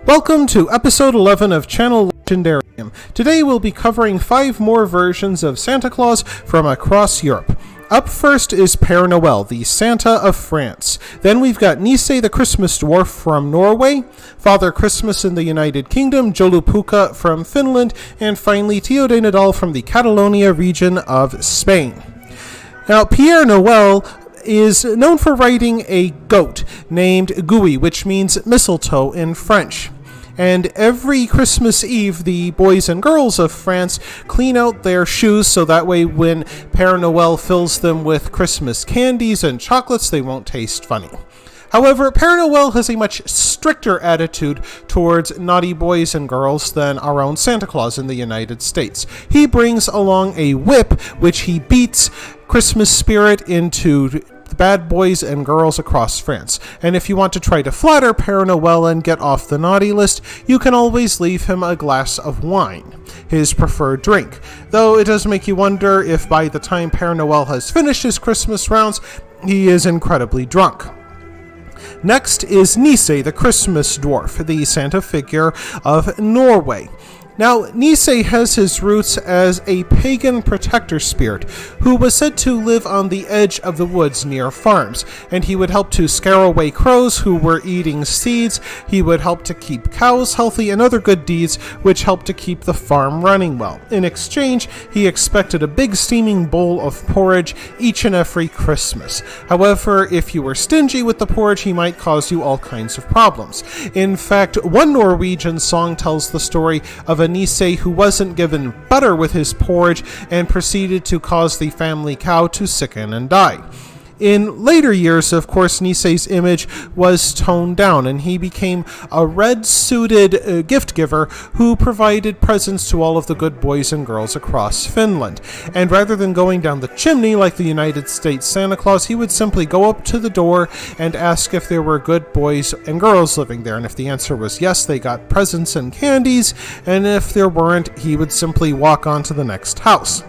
Welcome to episode 11 of Channel Legendarium. Today we'll be covering 5 more versions of Santa Claus from across Europe. Up first is Père Noel, the Santa of France. Then we've got Nisei the Christmas Dwarf from Norway, Father Christmas in the United Kingdom, Joeluca from Finland, and finally Tod Nadal from the Catalonia region of Spain. Now, Père Noel is known for riding a goat named Guy, which means mistletoe in French. And every Christmas Eve, the boys and girls of France clean out their shoes so that way when Père Noel fills them with Christmas candies and chocolates, they won't taste funny. However, Père Noel has a much stricter attitude towards naughty boys and girls than our own Santa Claus in the United States. He brings along a whip, which he beats Christmas spirit into bad boys and girls across France. And if you want to try to flatter Père Noel and get off the naughty list, you can always leave him a glass of wine, his preferred drink. Though it does make you wonder if by the time Père Noel has finished his Christmas rounds, he is incredibly drunk. Next is Nisei the Christmas Dwarf, the Santa figure of Norway. Now, Nisei has his roots as a pagan protector spirit who was said to live on the edge of the woods near farms, and he would help to scare away crows who were eating seeds. He would help to keep cows healthy and other good deeds which helped to keep the farm running well. In exchange, he expected a big steaming bowl of porridge each and every Christmas. However, if you were stingy with the porridge, he might cause you all kinds of problems. In fact, one Norwegian song tells the story of a Nisei who wasn't given butter with his porridge and proceeded to cause the family cow to sicken and die. In later years, of course, Nisei's image was toned down and he became a red-suited gift giver who provided presents to all of the good boys and girls across Finland. And rather than going down the chimney like the United States Santa Claus, he would simply go up to the door and ask if there were good boys and girls living there. And if the answer was yes, they got presents and candies. And if there weren't, he would simply walk on to the next house.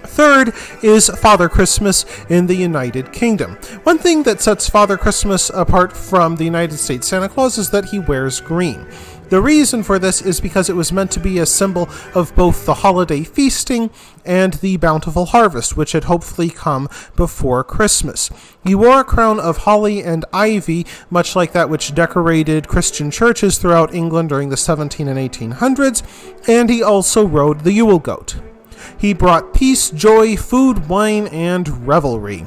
Third is Father Christmas in the United Kingdom. One thing that sets Father Christmas apart from the United States Santa Claus is that he wears green. The reason for this is because it was meant to be a symbol of both the holiday feasting and the bountiful harvest, which had hopefully come before Christmas. He wore a crown of holly and ivy, much like that which decorated Christian churches throughout England during the 1700s and 1800s, and he also rode the Yule goat. He brought peace, joy, food, wine, and revelry.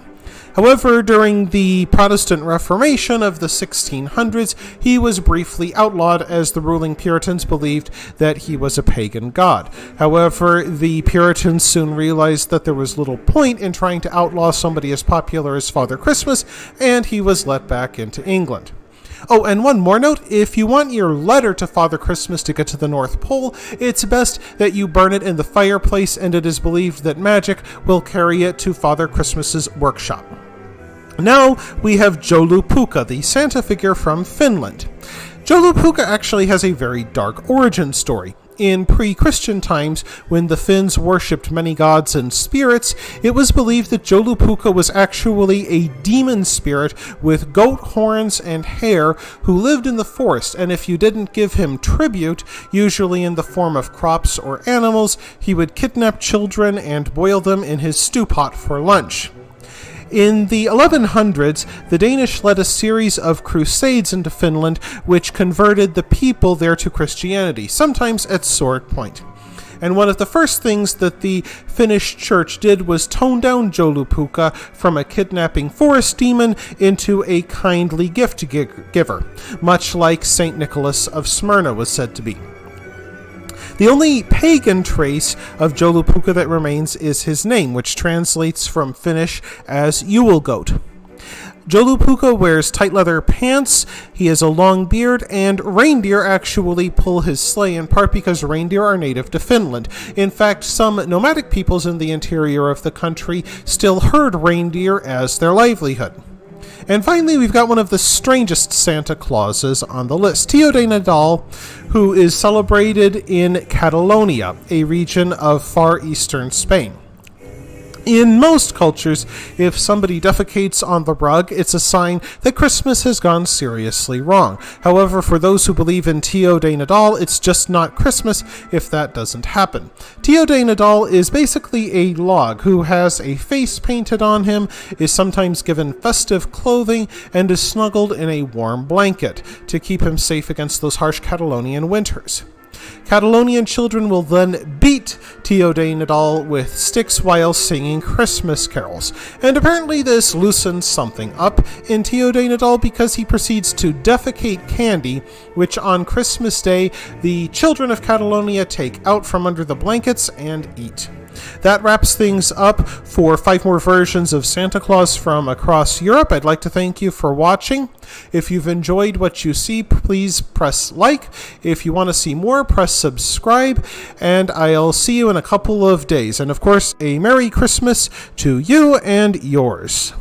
However, during the Protestant Reformation of the 1600s, he was briefly outlawed as the ruling Puritans believed that he was a pagan god. However, the Puritans soon realized that there was little point in trying to outlaw somebody as popular as Father Christmas, and he was let back into England. Oh, and one more note, if you want your letter to Father Christmas to get to the North Pole, it's best that you burn it in the fireplace, and it is believed that magic will carry it to Father Christmas's workshop. Now we have Joeluca, the Santa figure from Finland. Joeluca actually has a very dark origin story. In pre-Christian times, when the Finns worshipped many gods and spirits, it was believed that Joeluca was actually a demon spirit with goat horns and hair who lived in the forest, and if you didn't give him tribute, usually in the form of crops or animals, he would kidnap children and boil them in his stew pot for lunch. In the 1100s, the Danish led a series of crusades into Finland, which converted the people there to Christianity, sometimes at sword point. And one of the first things that the Finnish church did was tone down Joeluca from a kidnapping forest demon into a kindly gift giver, much like Saint Nicholas of Smyrna was said to be. The only pagan trace of Joeluca that remains is his name, which translates from Finnish as Yule goat. Joeluca wears tight leather pants, he has a long beard, and reindeer actually pull his sleigh, in part because reindeer are native to Finland. In fact, some nomadic peoples in the interior of the country still herd reindeer as their livelihood. And finally, we've got one of the strangest Santa Clauses on the list, Tod Nadal, who is celebrated in Catalonia, a region of far eastern Spain. In most cultures, if somebody defecates on the rug, it's a sign that Christmas has gone seriously wrong. However, for those who believe in Tod Nadal, it's just not Christmas if that doesn't happen. Tod Nadal is basically a log who has a face painted on him, is sometimes given festive clothing, and is snuggled in a warm blanket to keep him safe against those harsh Catalonian winters. Catalonian children will then beat Tod Nadal with sticks while singing Christmas carols, and apparently this loosens something up in Tod Nadal because he proceeds to defecate candy, which on Christmas Day the children of Catalonia take out from under the blankets and eat. That wraps things up for 5 more versions of Santa Claus from across Europe. I'd like to thank you for watching. If you've enjoyed what you see, please press like. If you want to see more, press subscribe. And I'll see you in a couple of days. And of course, a Merry Christmas to you and yours.